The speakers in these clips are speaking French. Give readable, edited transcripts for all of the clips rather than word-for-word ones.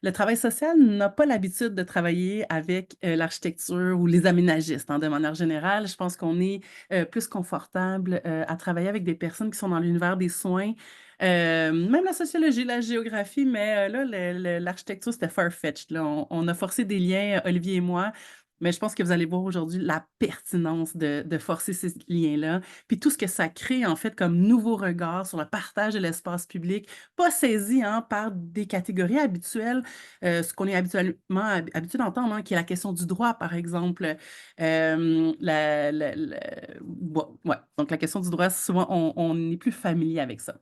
Le travail social n'a pas l'habitude de travailler avec, l'architecture ou les aménagistes, hein, de manière générale. Je pense qu'on est, plus confortable, à travailler avec des personnes qui sont dans l'univers des soins, même la sociologie, la géographie, mais, là, l'architecture, c'était far-fetched, là. On a forcé des liens, Olivier et moi, mais je pense que vous allez voir aujourd'hui la pertinence de forcer ces liens-là, puis tout ce que ça crée, en fait, comme nouveau regard sur le partage de l'espace public, pas saisi, hein, par des catégories habituelles, ce qu'on est habituellement habitué d'entendre, hein, qui est la question du droit, par exemple. La bon, ouais, donc la question du droit, souvent, on est plus familier avec ça.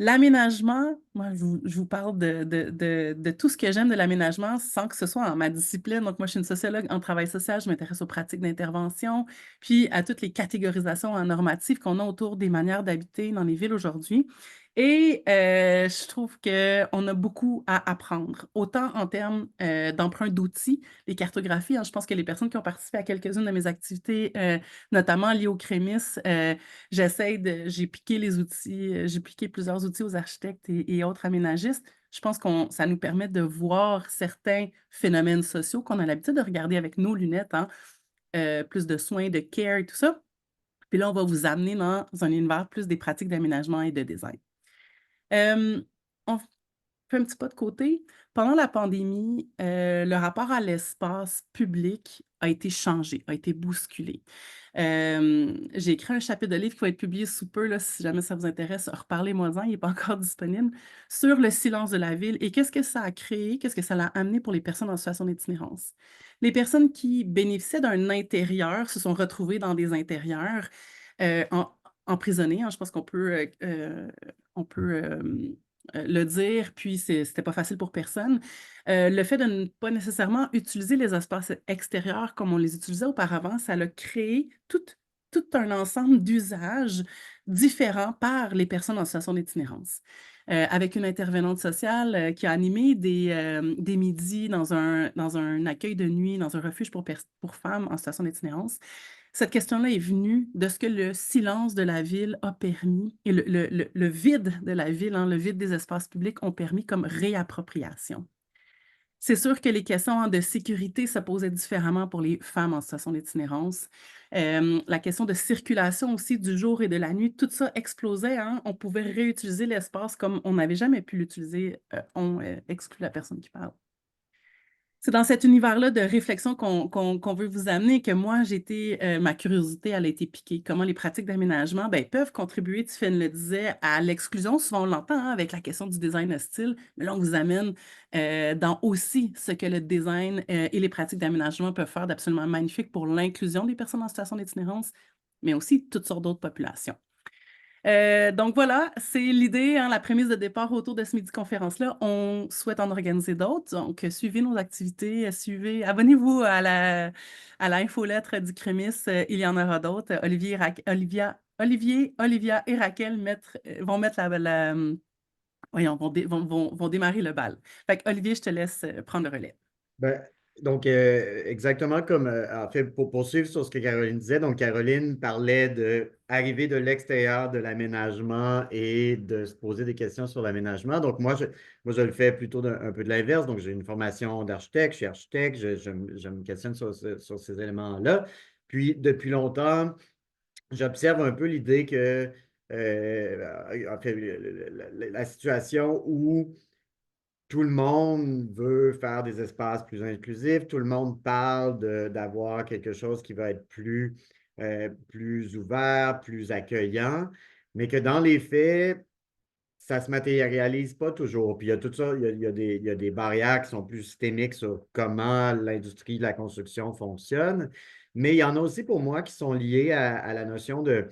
L'aménagement, moi, je vous parle de tout ce que j'aime de l'aménagement sans que ce soit en ma discipline. Donc moi, je suis une sociologue en travail social, je m'intéresse aux pratiques d'intervention, puis à toutes les catégorisations, normatives qu'on a autour des manières d'habiter dans les villes aujourd'hui. Et je trouve qu'on a beaucoup à apprendre, autant en termes, d'emprunt d'outils, les cartographies, hein. Je pense que les personnes qui ont participé à quelques-unes de mes activités, notamment liées au Crémis, j'ai piqué les outils, j'ai piqué plusieurs outils aux architectes et autres aménagistes. Je pense qu'on ça nous permet de voir certains phénomènes sociaux qu'on a l'habitude de regarder avec nos lunettes, hein, plus de soins, de care et tout ça. Puis là, on va vous amener dans un univers plus des pratiques d'aménagement et de design. On fait un petit pas de côté. Pendant la pandémie, le rapport à l'espace public a été changé, a été bousculé. J'ai écrit un chapitre de livre qui va être publié sous peu, là, si jamais ça vous intéresse, reparlez-moi-en, il n'est pas encore disponible, sur le silence de la ville et qu'est-ce que ça a créé, qu'est-ce que ça a amené pour les personnes en situation d'itinérance. Les personnes qui bénéficiaient d'un intérieur se sont retrouvées dans des intérieurs, en emprisonnées, hein. Je pense qu'on peut le dire, puis c'était pas facile pour personne. Le fait de ne pas nécessairement utiliser les espaces extérieurs comme on les utilisait auparavant, ça a créé tout un ensemble d'usages différents par les personnes en situation d'itinérance. Avec une intervenante sociale, qui a animé des midis dans un accueil de nuit, dans un refuge pour femmes en situation d'itinérance. Cette question-là est venue de ce que le silence de la ville a permis et le vide de la ville, hein, le vide des espaces publics ont permis comme réappropriation. C'est sûr que les questions, hein, de sécurité se posaient différemment pour les femmes en situation d'itinérance. La question de circulation aussi du jour et de la nuit, tout ça explosait, hein. On pouvait réutiliser l'espace comme on n'avait jamais pu l'utiliser, on, exclut la personne qui parle. C'est dans cet univers-là de réflexion qu'on veut vous amener que moi, ma curiosité, elle a été piquée. Comment les pratiques d'aménagement, ben, peuvent contribuer, Tiffaine le disait, à l'exclusion. Souvent, on l'entend, hein, avec la question du design hostile, mais là, on vous amène, dans aussi ce que le design, et les pratiques d'aménagement peuvent faire d'absolument magnifique pour l'inclusion des personnes en situation d'itinérance, mais aussi toutes sortes d'autres populations. Donc voilà, c'est l'idée, hein, la prémisse de départ autour de ce midi conférence-là. On souhaite en organiser d'autres, donc suivez nos activités, abonnez-vous à l'infolettre du Crémis, il y en aura d'autres. Olivia et Raquel vont mettre voyons, vont démarrer le bal. Fait que Olivier, je te laisse, prendre le relais. Ben, donc, exactement comme, en fait, pour poursuivre sur ce que Caroline disait, donc Caroline parlait d'arriver de l'extérieur de l'aménagement et de se poser des questions sur l'aménagement. Donc, moi, je le fais plutôt un peu de l'inverse. Donc, j'ai une formation d'architecte, je suis architecte, je me questionne sur ces éléments-là. Puis, depuis longtemps, j'observe un peu l'idée que, en fait, la situation où tout le monde veut faire des espaces plus inclusifs, tout le monde parle d'avoir quelque chose qui va être plus ouvert, plus accueillant, mais que dans les faits, ça ne se matérialise pas toujours. Puis il y a tout ça, il y a des barrières qui sont plus systémiques sur comment l'industrie de la construction fonctionne, mais il y en a aussi pour moi qui sont liées à la notion de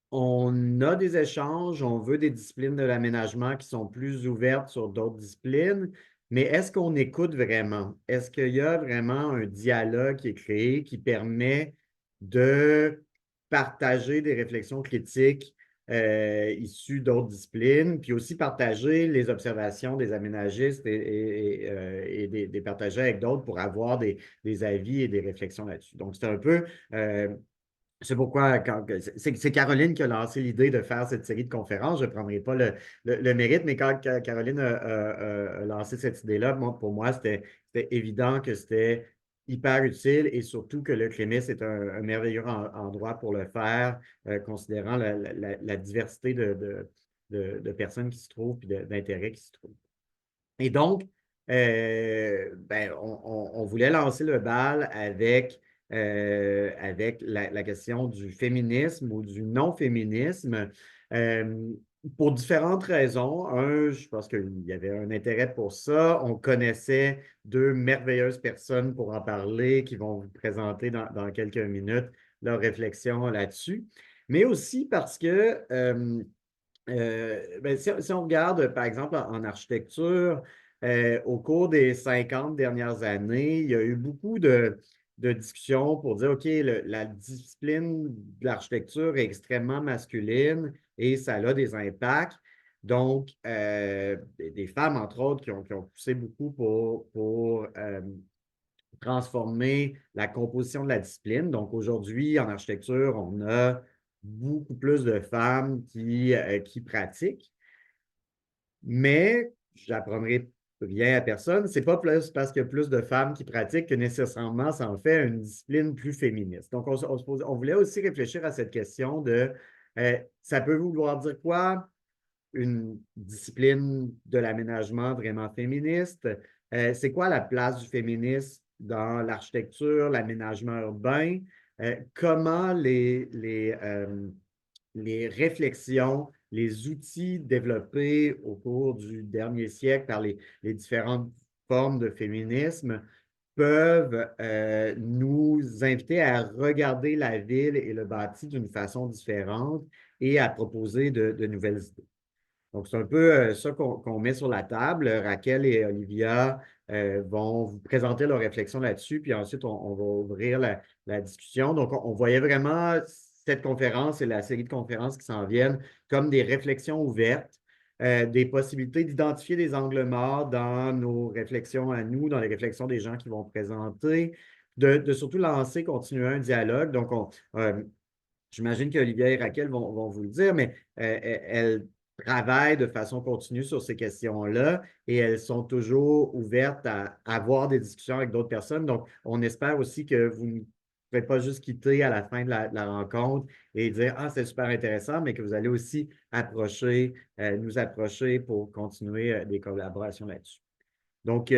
on a des échanges, on veut des disciplines de l'aménagement qui sont plus ouvertes sur d'autres disciplines, mais est-ce qu'on écoute vraiment? Est-ce qu'il y a vraiment un dialogue qui est créé qui permet de partager des réflexions critiques issues d'autres disciplines, puis aussi partager les observations des aménagistes et des partager avec d'autres pour avoir des avis et des réflexions là-dessus. Donc, c'est un peu C'est pourquoi c'est Caroline qui a lancé l'idée de faire cette série de conférences. Je ne prendrai pas le mérite, mais quand Caroline a lancé cette idée-là, pour moi, c'était évident que c'était hyper utile et surtout que le CREMIS est un merveilleux endroit pour le faire, considérant la diversité de personnes qui se trouvent et d'intérêts qui se trouvent. Et donc, ben, on voulait lancer le bal avec la question du féminisme ou du non-féminisme euh, pour différentes raisons. Un, je pense qu'il y avait un intérêt pour ça. On connaissait deux merveilleuses personnes pour en parler qui vont vous présenter dans quelques minutes leurs réflexions là-dessus. Mais aussi parce que ben, si on regarde, par exemple, en architecture, au cours des 50 dernières années, il y a eu beaucoup de discussions pour dire, OK, la discipline de l'architecture est extrêmement masculine et ça a des impacts. Donc, des femmes, entre autres, qui ont poussé beaucoup pour transformer la composition de la discipline. Donc, aujourd'hui, en architecture, on a beaucoup plus de femmes qui pratiquent, mais j'apprendrai rien à personne. C'est pas plus parce qu'il y a plus de femmes qui pratiquent que nécessairement ça en fait une discipline plus féministe. Donc, on voulait aussi réfléchir à cette question de ça peut vouloir dire quoi? Une discipline de l'aménagement vraiment féministe. C'est quoi la place du féminisme dans l'architecture, l'aménagement urbain? Comment les réflexions, les outils développés au cours du dernier siècle par les différentes formes de féminisme peuvent nous inviter à regarder la ville et le bâti d'une façon différente et à proposer de nouvelles idées. Donc, c'est un peu ça qu'on met sur la table. Raquel et Olivia vont vous présenter leurs réflexions là-dessus, puis ensuite, on va ouvrir la discussion. Donc, on voyait vraiment cette conférence et la série de conférences qui s'en viennent comme des réflexions ouvertes, des possibilités d'identifier des angles morts dans nos réflexions à nous, dans les réflexions des gens qui vont présenter, de surtout lancer, continuer un dialogue. Donc, j'imagine qu'Olivia et Raquel vont vous le dire, mais elles travaillent de façon continue sur ces questions-là et elles sont toujours ouvertes à avoir des discussions avec d'autres personnes. Donc, on espère aussi que vous ne pouvez pas juste quitter à la fin de la rencontre et dire Ah, c'est super intéressant, mais que vous allez aussi nous approcher pour continuer des collaborations là-dessus. Donc,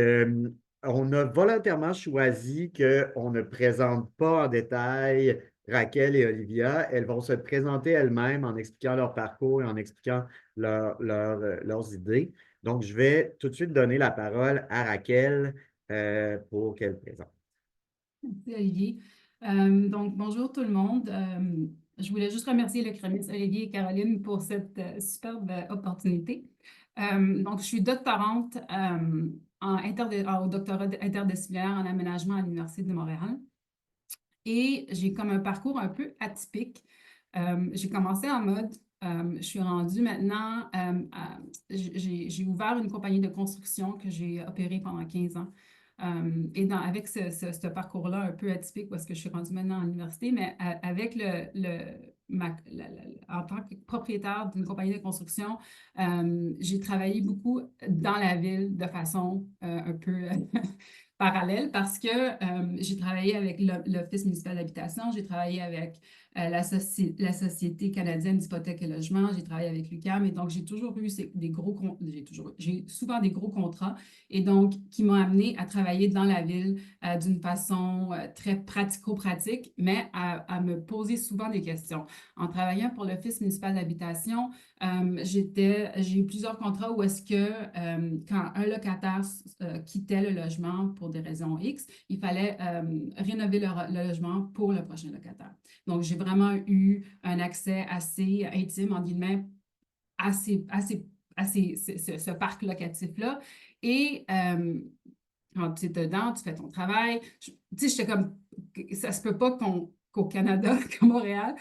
on a volontairement choisi qu'on ne présente pas en détail Raquel et Olivia. Elles vont se présenter elles-mêmes en expliquant leur parcours et en expliquant leurs idées. Donc, je vais tout de suite donner la parole à Raquel pour qu'elle présente. Merci, Olivier. Donc, bonjour tout le monde. Je voulais juste remercier le CREMIS, Olivier et Caroline, pour cette superbe opportunité. Donc, je suis doctorante au doctorat interdisciplinaire en aménagement à l'Université de Montréal. Et j'ai comme un parcours un peu atypique. J'ai commencé en mode, je suis rendue maintenant, j'ai ouvert une compagnie de construction que j'ai opérée pendant 15 ans. Et avec ce parcours-là un peu atypique, parce que je suis rendue maintenant à l'université, mais avec en tant que propriétaire d'une compagnie de construction, j'ai travaillé beaucoup dans la ville de façon un peu parallèle parce que j'ai travaillé avec l'Office municipal d'habitation, j'ai travaillé avec la Société canadienne d'hypothèques et logement, j'ai travaillé avec l'UQAM et donc j'ai toujours eu j'ai souvent des gros contrats et donc qui m'ont amené à travailler dans la ville d'une façon très pratico-pratique, mais à me poser souvent des questions. En travaillant pour l'Office municipal d'habitation, j'ai eu plusieurs contrats où est-ce que quand un locataire quittait le logement pour des raisons X, il fallait rénover le logement pour le prochain locataire. Donc, j'ai vraiment eu un accès assez intime, en guillemets, à ce parc locatif-là. Et quand tu es dedans, tu fais ton travail. Tu sais, j'étais comme, ça se peut pas qu'au Canada, qu'à Montréal,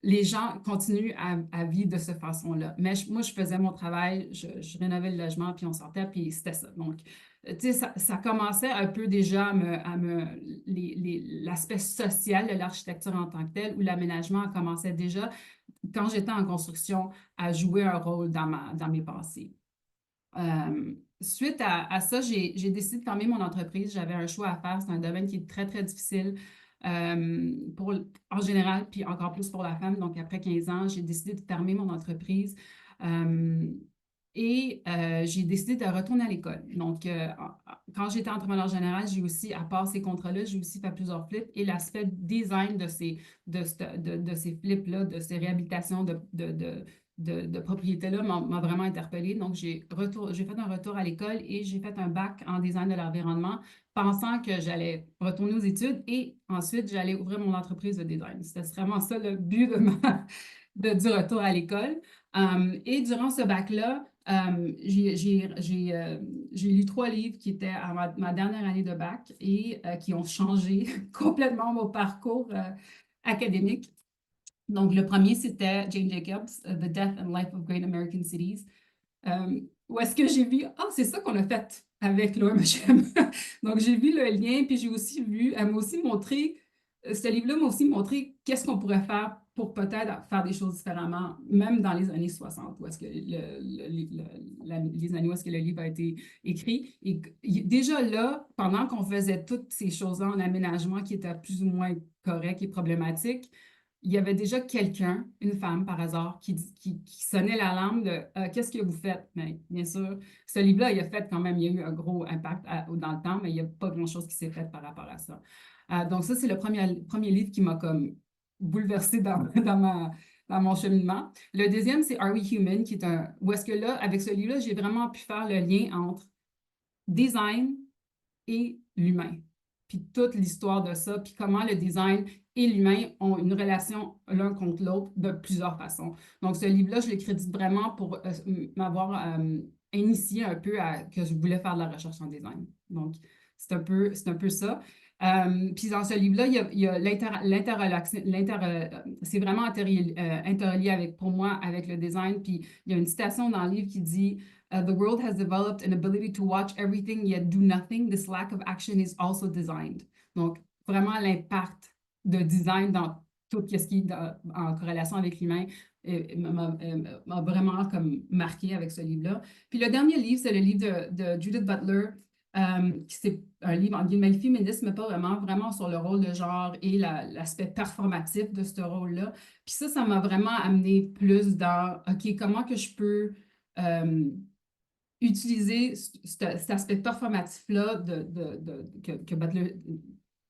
les gens continuent à vivre de cette façon-là. Mais moi, je faisais mon travail, je rénovais le logement, puis on sortait, puis c'était ça. Donc, tu sais, ça commençait un peu déjà l'aspect social de l'architecture en tant que telle, où l'aménagement commençait déjà, quand j'étais en construction, à jouer un rôle dans mes pensées. Suite à ça, j'ai décidé de fermer mon entreprise. J'avais un choix à faire. C'est un domaine qui est très, très difficile en général, puis encore plus pour la femme. Donc, après 15 ans, j'ai décidé de fermer mon entreprise j'ai décidé de retourner à l'école. Donc, quand j'étais entrepreneur général, j'ai aussi, à part ces contrats-là, j'ai aussi fait plusieurs flips et l'aspect design de ces flips-là, de ces réhabilitations de propriété-là m'a vraiment interpellée. Donc, j'ai fait un retour à l'école et j'ai fait un bac en design de l'environnement, pensant que j'allais retourner aux études et ensuite, j'allais ouvrir mon entreprise de design. C'était vraiment ça le but du retour à l'école. Et durant ce bac-là, j'ai lu 3 livres qui étaient à ma dernière année de bac et qui ont changé complètement mon parcours académique. Donc, le premier, c'était Jane Jacobs, The Death and Life of Great American Cities, où est-ce que j'ai vu, c'est ça qu'on a fait avec l'OMHM. Donc, j'ai vu le lien, puis elle m'a aussi montré, ce livre-là m'a aussi montré qu'est-ce qu'on pourrait faire pour peut-être faire des choses différemment, même dans les années 60, où est-ce que les années où est-ce que le livre a été écrit. Et déjà là, pendant qu'on faisait toutes ces choses-là en aménagement qui étaient plus ou moins corrects et problématiques, il y avait déjà quelqu'un, une femme par hasard, qui sonnait l'alarme de qu'est-ce que vous faites? Mais bien sûr, ce livre-là, il a eu un gros impact dans le temps, mais il n'y a pas grand-chose qui s'est fait par rapport à ça. Donc, ça, c'est le premier livre qui m'a comme bouleversée dans mon cheminement. Le deuxième, c'est Are We Human, qui est où est-ce que là, avec ce livre-là, j'ai vraiment pu faire le lien entre design et l'humain. Puis toute l'histoire de ça, puis comment le design et l'humain ont une relation l'un contre l'autre de plusieurs façons. Donc, ce livre-là, je le crédite vraiment pour m'avoir initié un peu à que je voulais faire de la recherche en design. Donc, c'est un peu ça. Puis dans ce livre-là, il y a l'interrelation, c'est vraiment interrelié pour moi avec le design. Puis il y a une citation dans le livre qui dit The world has developed an ability to watch everything yet do nothing. This lack of action is also designed. Donc, vraiment l'impact de design dans tout ce qui est en corrélation avec l'humain m'a vraiment comme marqué avec ce livre-là. Puis le dernier livre, c'est le livre de Judith Butler, c'est un livre en guillemets féministe, mais pas vraiment sur le rôle de genre et l'aspect performatif de ce rôle-là. Puis ça m'a vraiment amené plus dans, OK, comment que je peux utiliser cet aspect performatif-là que Butler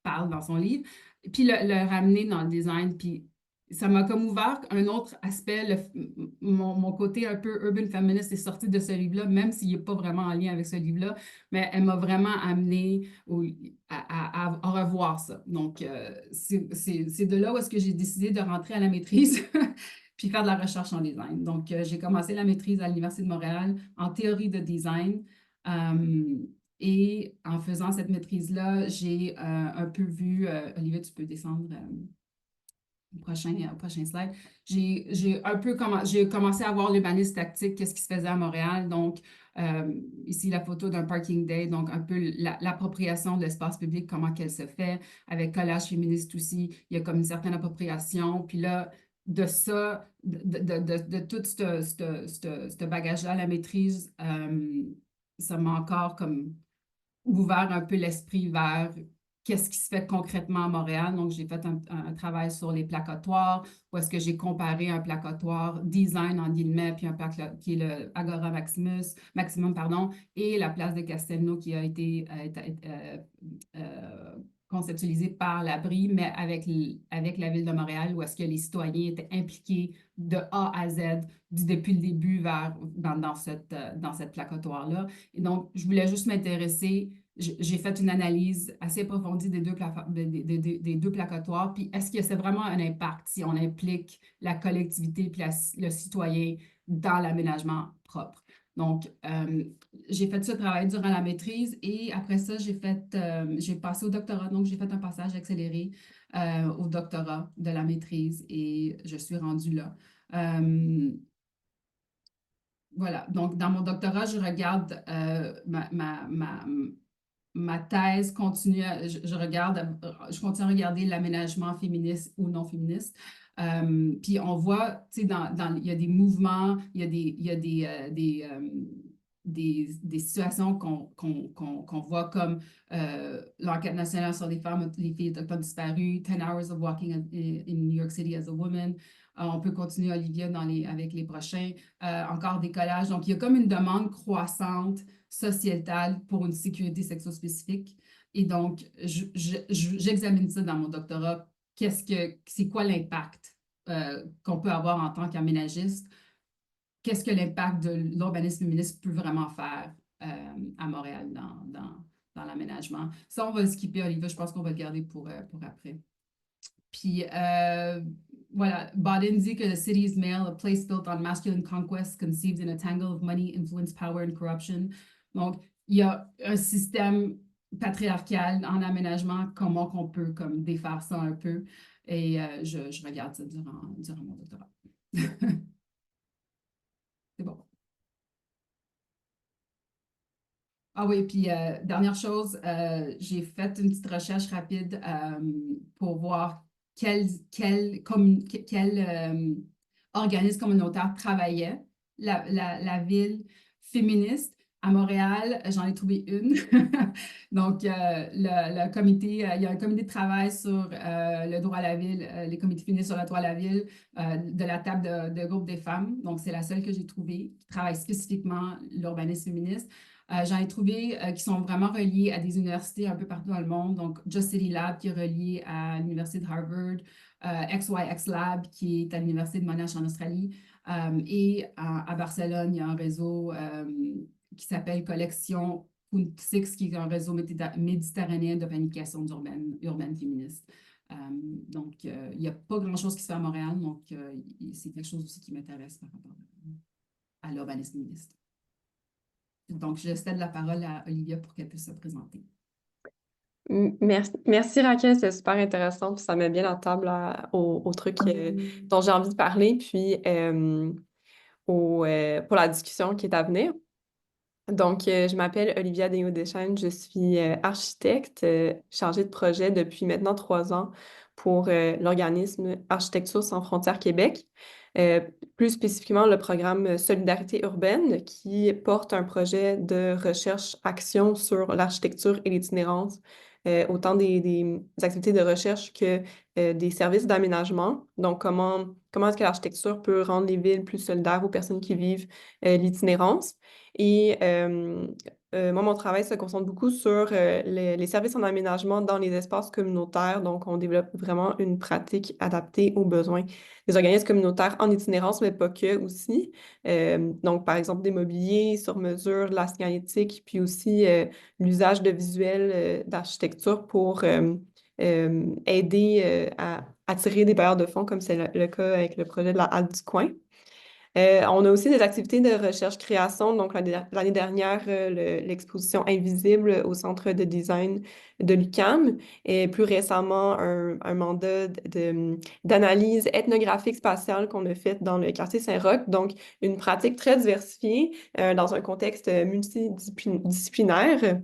parle dans son livre, puis le ramener dans le design. Puis ça m'a comme ouvert un autre aspect. Mon côté un peu urban feminist est sorti de ce livre-là, même s'il n'est pas vraiment en lien avec ce livre-là, mais elle m'a vraiment amené à revoir ça. Donc, c'est de là où est-ce que j'ai décidé de rentrer à la maîtrise puis faire de la recherche en design. Donc, j'ai commencé la maîtrise à l'Université de Montréal en théorie de design. Et en faisant cette maîtrise-là, j'ai un peu vu, Olivia, tu peux descendre au prochain slide. J'ai commencé à voir l'urbanisme tactique, qu'est-ce qui se faisait à Montréal. Donc, ici, la photo d'un parking day, donc un peu l'appropriation de l'espace public, comment qu'elle se fait. Avec Collage féministe aussi, il y a comme une certaine appropriation. Puis là, de ça, de tout ce bagage-là, la maîtrise, ça m'a encore comme ouvert un peu l'esprit vers qu'est-ce qui se fait concrètement à Montréal. Donc, j'ai fait un travail sur les placatoires, où est-ce que j'ai comparé un placatoire design en guillemets, puis un placatoire qui est le Agora Maximum, et la place de Castelnau qui a été conceptualisée par l'Abri, mais avec la Ville de Montréal, où est-ce que les citoyens étaient impliqués de A à Z, depuis le début dans cette placatoire-là. Et donc, je voulais juste m'intéresser. J'ai fait une analyse assez approfondie des deux placatoires. Puis, est-ce que c'est vraiment un impact si on implique la collectivité puis le citoyen dans l'aménagement propre? Donc, j'ai fait ce travail durant la maîtrise et après ça, j'ai passé au doctorat. Donc, j'ai fait un passage accéléré au doctorat de la maîtrise et je suis rendue là. Voilà. Donc, dans mon doctorat, je regarde ma thèse continue, je continue à regarder l'aménagement féministe ou non féministe. Puis on voit, tu sais, il y a des mouvements, il y a des situations qu'on voit comme l'enquête nationale sur les femmes, les filles autochtones disparues, 10 hours of walking in New York City as a woman. On peut continuer, Olivia, avec les prochains. Encore des collages. Donc, il y a comme une demande croissante sociétale pour une sécurité sexo-spécifique. Et donc, j'examine ça dans mon doctorat. C'est quoi l'impact qu'on peut avoir en tant qu'aménagiste? Qu'est-ce que l'impact de l'urbanisme féministe peut vraiment faire à Montréal dans l'aménagement? Ça, on va le skipper, Olivier. Je pense qu'on va le garder pour après. Puis, voilà, Bodin dit que the city is male, a place built on masculine conquest, conceived in a tangle of money, influence, power and corruption. Donc, il y a un système patriarcal en aménagement, comment qu'on peut comme défaire ça un peu. Et je regarde ça durant mon doctorat. C'est bon. Ah oui, puis dernière chose, j'ai fait une petite recherche rapide pour voir quel organisme communautaire travaillait la ville féministe. À Montréal, j'en ai trouvé une. Donc, le comité, il y a un comité de travail sur le droit à la ville, les comités féministes sur le droit à la ville, de la table de groupe des femmes. Donc, c'est la seule que j'ai trouvée qui travaille spécifiquement l'urbanisme féministe. J'en ai trouvé qui sont vraiment reliés à des universités un peu partout dans le monde. Donc, Just City Lab qui est relié à l'Université de Harvard, XYX Lab qui est à l'Université de Monash en Australie. Et à Barcelone, il y a un réseau qui s'appelle Collection Punt6, qui est un réseau méditerranéen de planification urbaine féministe. Donc, il n'y a pas grand-chose qui se fait à Montréal. Donc, c'est quelque chose aussi qui m'intéresse par rapport à l'urbanisme féministe. Donc, je cède la parole à Olivia pour qu'elle puisse se présenter. Merci Raquel, c'est super intéressant, puis ça met bien la table au truc dont j'ai envie de parler, puis pour la discussion qui est à venir. Donc, je m'appelle Olivia Deschaines, je suis architecte chargée de projet depuis maintenant 3 ans pour l'organisme Architecture sans frontières Québec. Plus spécifiquement, le programme Solidarité urbaine qui porte un projet de recherche-action sur l'architecture et l'itinérance, autant des activités de recherche que des services d'aménagement. Donc, comment est-ce que l'architecture peut rendre les villes plus solidaires aux personnes qui vivent l'itinérance? Et moi, mon travail se concentre beaucoup sur les services en aménagement dans les espaces communautaires. Donc, on développe vraiment une pratique adaptée aux besoins des organismes communautaires en itinérance, mais pas que aussi. Donc, par exemple, des mobiliers sur mesure, de la signalétique, puis aussi l'usage de visuels d'architecture pour aider à attirer des bailleurs de fonds, comme c'est le cas avec le projet de la Halle du Coin. On a aussi des activités de recherche-création. Donc, l'année dernière, l'exposition Invisible au Centre de design de l'UQAM et plus récemment, un mandat d'analyse ethnographique spatiale qu'on a fait dans le quartier Saint-Roch. Donc, une pratique très diversifiée dans un contexte multidisciplinaire.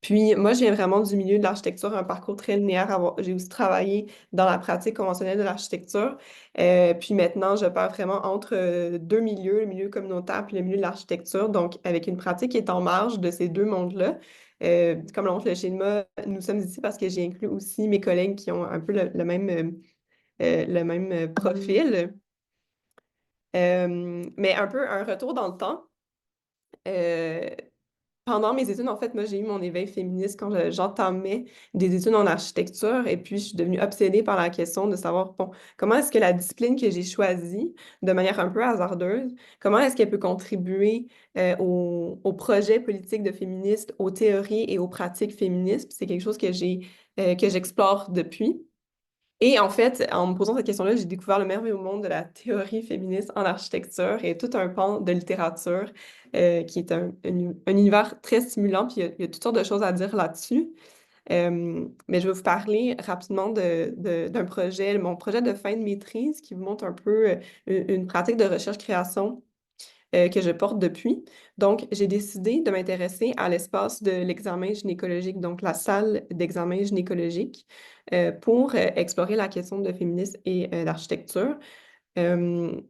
Puis moi, je viens vraiment du milieu de l'architecture, un parcours très linéaire. J'ai aussi travaillé dans la pratique conventionnelle de l'architecture. Puis maintenant, je pars vraiment entre 2 milieux, le milieu communautaire puis le milieu de l'architecture. Donc, avec une pratique qui est en marge de ces deux mondes-là. Comme le montre le schéma, nous sommes ici parce que j'ai inclus aussi mes collègues qui ont un peu le même profil. Mais un peu un retour dans le temps. Pendant mes études, en fait, moi, j'ai eu mon éveil féministe quand j'entamais des études en architecture et puis je suis devenue obsédée par la question de savoir, bon, comment est-ce que la discipline que j'ai choisie de manière un peu hasardeuse, comment est-ce qu'elle peut contribuer aux projets politiques de féministes, aux théories et aux pratiques féministes. C'est quelque chose que j'explore depuis. Et en fait, en me posant cette question-là, j'ai découvert le merveilleux monde de la théorie féministe en architecture et tout un pan de littérature qui est un univers très stimulant, puis il y a toutes sortes de choses à dire là-dessus. Mais je vais vous parler rapidement d'un projet, mon projet de fin de maîtrise qui vous montre un peu une pratique de recherche-création que je porte depuis. Donc, j'ai décidé de m'intéresser à l'espace de l'examen gynécologique, donc la salle d'examen gynécologique, pour explorer la question de féminisme et d'architecture. Euh,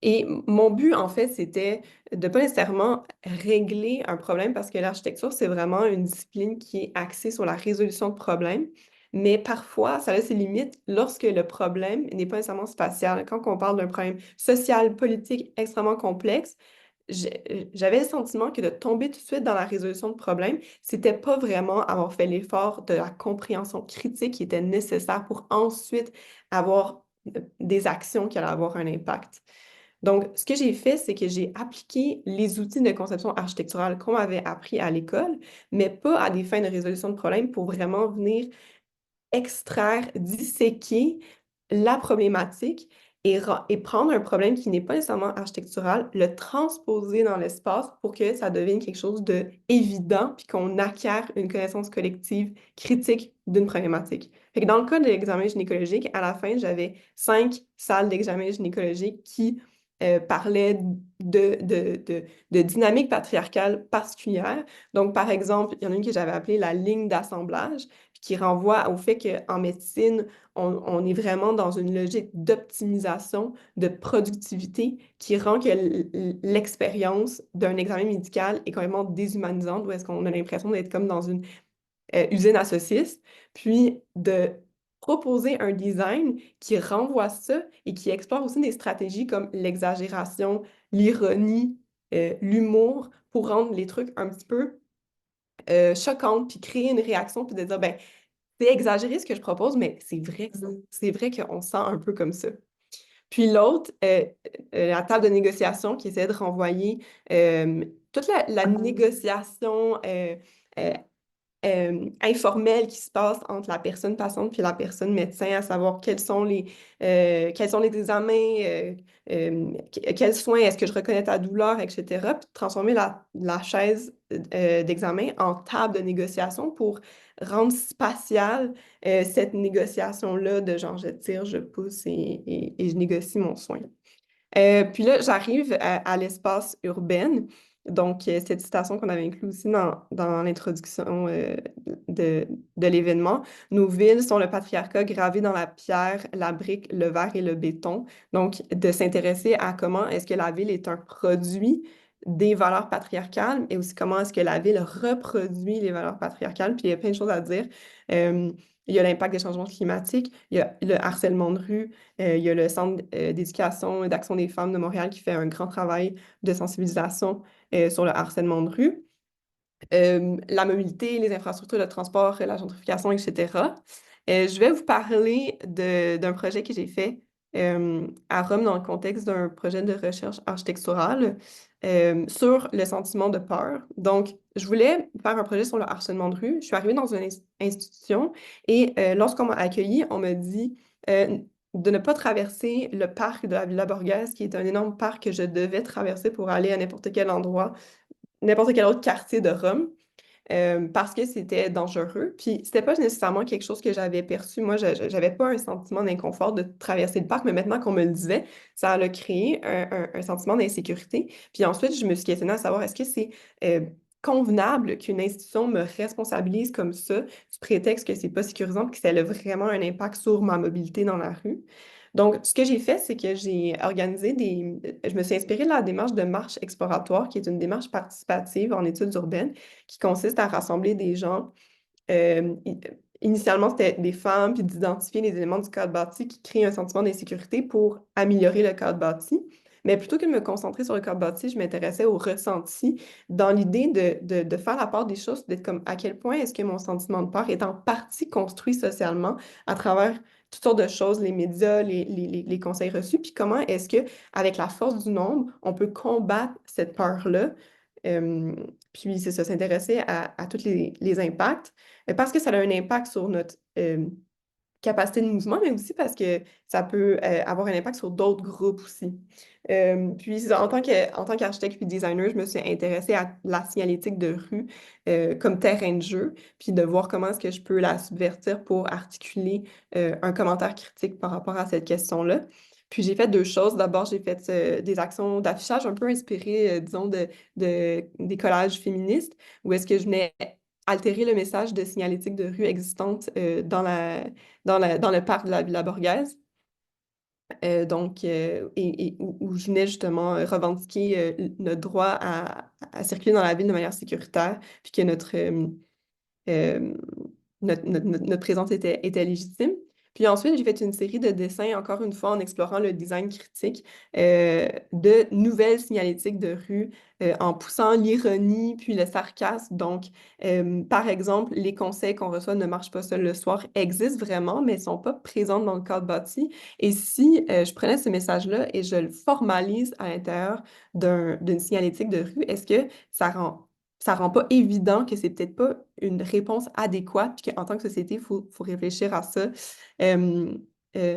et mon but, en fait, c'était de pas nécessairement régler un problème parce que l'architecture, c'est vraiment une discipline qui est axée sur la résolution de problèmes. Mais parfois, ça a ses limites lorsque le problème n'est pas nécessairement spatial. Quand on parle d'un problème social, politique extrêmement complexe, j'avais le sentiment que de tomber tout de suite dans la résolution de problèmes, c'était pas vraiment avoir fait l'effort de la compréhension critique qui était nécessaire pour ensuite avoir des actions qui allaient avoir un impact. Donc, ce que j'ai fait, c'est que j'ai appliqué les outils de conception architecturale qu'on m'avait appris à l'école, mais pas à des fins de résolution de problèmes pour vraiment venir extraire, disséquer la problématique et prendre un problème qui n'est pas nécessairement architectural, le transposer dans l'espace pour que ça devienne quelque chose de évident puis qu'on acquiert une connaissance collective critique d'une problématique. Fait que dans le cas de l'examen gynécologique, à la fin, j'avais 5 salles d'examen gynécologique qui parlaient de dynamique patriarcale particulière. Donc, par exemple, il y en a une que j'avais appelée la ligne d'assemblage, qui renvoie au fait qu'en médecine, on est vraiment dans une logique d'optimisation, de productivité, qui rend que l'expérience d'un examen médical est complètement déshumanisante, où est-ce qu'on a l'impression d'être comme dans une usine à saucisses, puis de proposer un design qui renvoie ça et qui explore aussi des stratégies comme l'exagération, l'ironie, l'humour, pour rendre les trucs un petit peu choquantes, puis créer une réaction, puis de dire, ben, c'est exagéré ce que je propose, mais c'est vrai qu'on se sent un peu comme ça. Puis l'autre, la table de négociation qui essaie de renvoyer toute la négociation euh, informelle qui se passe entre la personne patiente puis la personne médecin, à savoir quels sont les examens, quels soins est-ce que je reconnais ta douleur, etc. Puis transformer la chaise d'examen en table de négociation pour rendre spatiale cette négociation-là de genre je tire, je pousse et je négocie mon soin. Puis là, j'arrive à l'espace urbain. Donc, cette citation qu'on avait inclue aussi dans l'introduction de l'événement. Nos villes sont le patriarcat gravé dans la pierre, la brique, le verre et le béton. Donc, de s'intéresser à comment est-ce que la ville est un produit des valeurs patriarcales et aussi comment est-ce que la ville reproduit les valeurs patriarcales. Puis, il y a plein de choses à dire. Il y a l'impact des changements climatiques, il y a le harcèlement de rue, il y a le Centre d'éducation et d'action des femmes de Montréal qui fait un grand travail de sensibilisation sur le harcèlement de rue. La mobilité, les infrastructures de transport, la gentrification, etc. Je vais vous parler d'un projet que j'ai fait à Rome dans le contexte d'un projet de recherche architecturale sur le sentiment de peur. Donc, je voulais faire un projet sur le harcèlement de rue. Je suis arrivée dans une institution et lorsqu'on m'a accueillie, on m'a dit de ne pas traverser le parc de la Villa Borghese, qui est un énorme parc que je devais traverser pour aller à n'importe quel endroit, n'importe quel autre quartier de Rome. Parce que c'était dangereux. Puis c'était pas nécessairement quelque chose que j'avais perçu. Moi, j'avais pas un sentiment d'inconfort de traverser le parc, mais maintenant qu'on me le disait, ça a créé un sentiment d'insécurité. Puis ensuite, je me suis questionnée à savoir est-ce que c'est convenable qu'une institution me responsabilise comme ça, sous prétexte que c'est pas sécurisant, puis que ça a vraiment un impact sur ma mobilité dans la rue. Donc, ce que j'ai fait, c'est que j'ai organisé je me suis inspirée de la démarche de marche exploratoire, qui est une démarche participative en études urbaines, qui consiste à rassembler des gens. euh, i- Initialement, c'était des femmes, puis d'identifier les éléments du cadre bâti qui créent un sentiment d'insécurité pour améliorer le cadre bâti. Mais plutôt que de me concentrer sur le cadre bâti, je m'intéressais au ressenti dans l'idée de faire la part des choses, d'être comme à quel point est-ce que mon sentiment de peur est en partie construit socialement à travers toutes sortes de choses, les médias, les conseils reçus, puis comment est-ce que, avec la force du nombre, on peut combattre cette peur-là. Euh, Puis c'est ça, s'intéresser à tous les impacts, parce que ça a un impact sur capacité de mouvement, mais aussi parce que ça peut avoir un impact sur d'autres groupes aussi. Puis, en tant qu'architecte puis designer, je me suis intéressée à la signalétique de rue comme terrain de jeu, puis de voir comment est-ce que je peux la subvertir pour articuler un commentaire critique par rapport à cette question-là. Puis j'ai fait deux choses. D'abord, j'ai fait des actions d'affichage un peu inspirées, disons, des collages féministes, où est-ce que je venais altérer le message de signalétique de rue existante dans le parc de la Villa Borghese. Où je venais justement revendiquer notre droit à circuler dans la ville de manière sécuritaire, puis que euh, notre présence était légitime. Puis ensuite, j'ai fait une série de dessins, encore une fois, en explorant le design critique de nouvelles signalétiques de rue, en poussant l'ironie puis le sarcasme. Donc, par exemple, les conseils qu'on reçoit ne marchent pas seuls le soir existent vraiment, mais ne sont pas présents dans le cadre bâti. Et si je prenais ce message-là et je le formalise à l'intérieur d'une signalétique de rue, est-ce que ça rend pas évident que c'est peut-être pas une réponse adéquate, puis qu'en tant que société, faut réfléchir à ça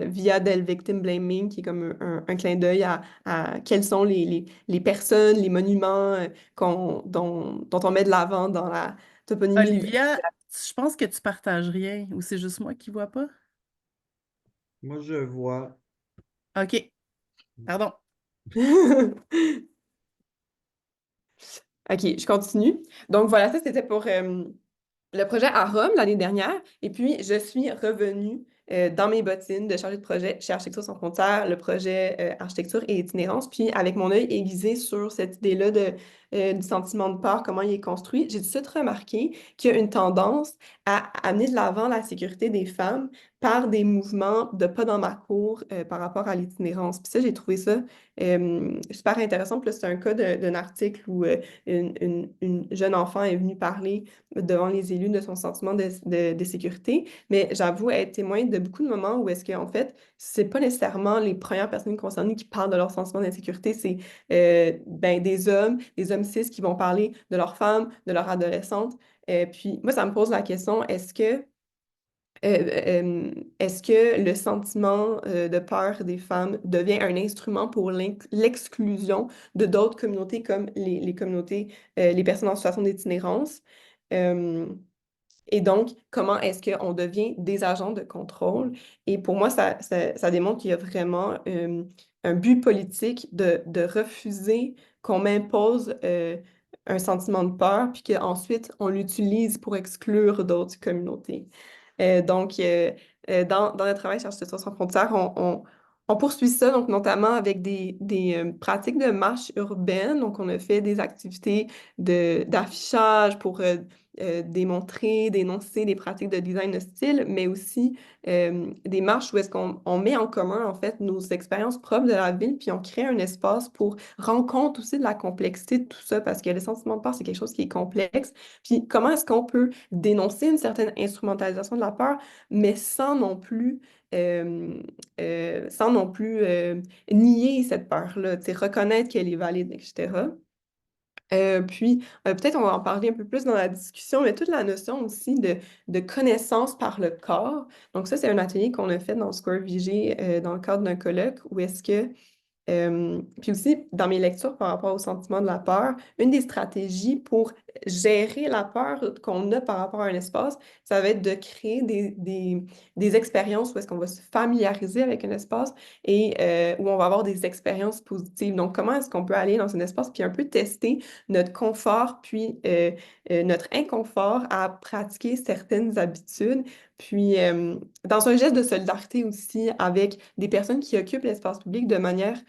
via del victim blaming, qui est comme un clin d'œil à quelles sont les personnes, les monuments dont on met de l'avant dans la toponymie. Olivia, je pense que tu partages rien, ou c'est juste moi qui vois pas? Moi, je vois. OK, pardon. OK, je continue. Donc voilà, ça c'était pour le projet à Rome l'année dernière. Et puis, je suis revenue dans mes bottines de chargée de projet chez Architecture sans frontières, le projet Architecture et itinérance. Puis, avec mon œil aiguisé sur cette idée-là du sentiment de peur, comment il est construit, j'ai tout de suite remarqué qu'il y a une tendance à amener de l'avant la sécurité des femmes par des mouvements de pas dans ma cour par rapport à l'itinérance. Puis ça, j'ai trouvé ça super intéressant. Puis là, c'est un cas d'un article où une jeune enfant est venue parler devant les élus de son sentiment de sécurité. Mais j'avoue être témoin de beaucoup de moments où est-ce qu'en fait, c'est pas nécessairement les premières personnes concernées qui parlent de leur sentiment d'insécurité, c'est des hommes cis qui vont parler de leurs femmes, de leurs adolescentes. Puis moi, ça me pose la question, est-ce que le sentiment de peur des femmes devient un instrument pour l'exclusion de d'autres communautés comme les communautés, les personnes en situation d'itinérance? Euh, et donc, comment est-ce qu'on devient des agents de contrôle? Et pour moi, ça démontre qu'il y a vraiment un but politique de refuser qu'on m'impose un sentiment de peur, puis qu'ensuite, on l'utilise pour exclure d'autres communautés. Dans notre travail chez Architecture sans frontières, on poursuit ça, donc notamment avec des pratiques de marche urbaine. Donc, on a fait des activités d'affichage pour démontrer, dénoncer des pratiques de design de style, mais aussi des marches où est-ce qu'on met en commun, en fait, nos expériences propres de la ville, puis on crée un espace pour rendre compte aussi de la complexité de tout ça, parce que le sentiment de peur, c'est quelque chose qui est complexe. Puis comment est-ce qu'on peut dénoncer une certaine instrumentalisation de la peur, mais sans non plus nier cette peur-là, reconnaître qu'elle est valide, etc. Peut-être on va en parler un peu plus dans la discussion, mais toute la notion aussi de connaissance par le corps. Donc ça, c'est un atelier qu'on a fait dans Square VG dans le cadre d'un colloque où est-ce que puis aussi, dans mes lectures par rapport au sentiment de la peur, une des stratégies pour gérer la peur qu'on a par rapport à un espace, ça va être de créer des expériences où est-ce qu'on va se familiariser avec un espace et où on va avoir des expériences positives. Donc, comment est-ce qu'on peut aller dans un espace puis un peu tester notre confort puis notre inconfort à pratiquer certaines habitudes. Puis, dans un geste de solidarité aussi avec des personnes qui occupent l'espace public de manière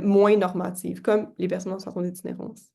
moins normative, comme les personnes en situation d'itinérance.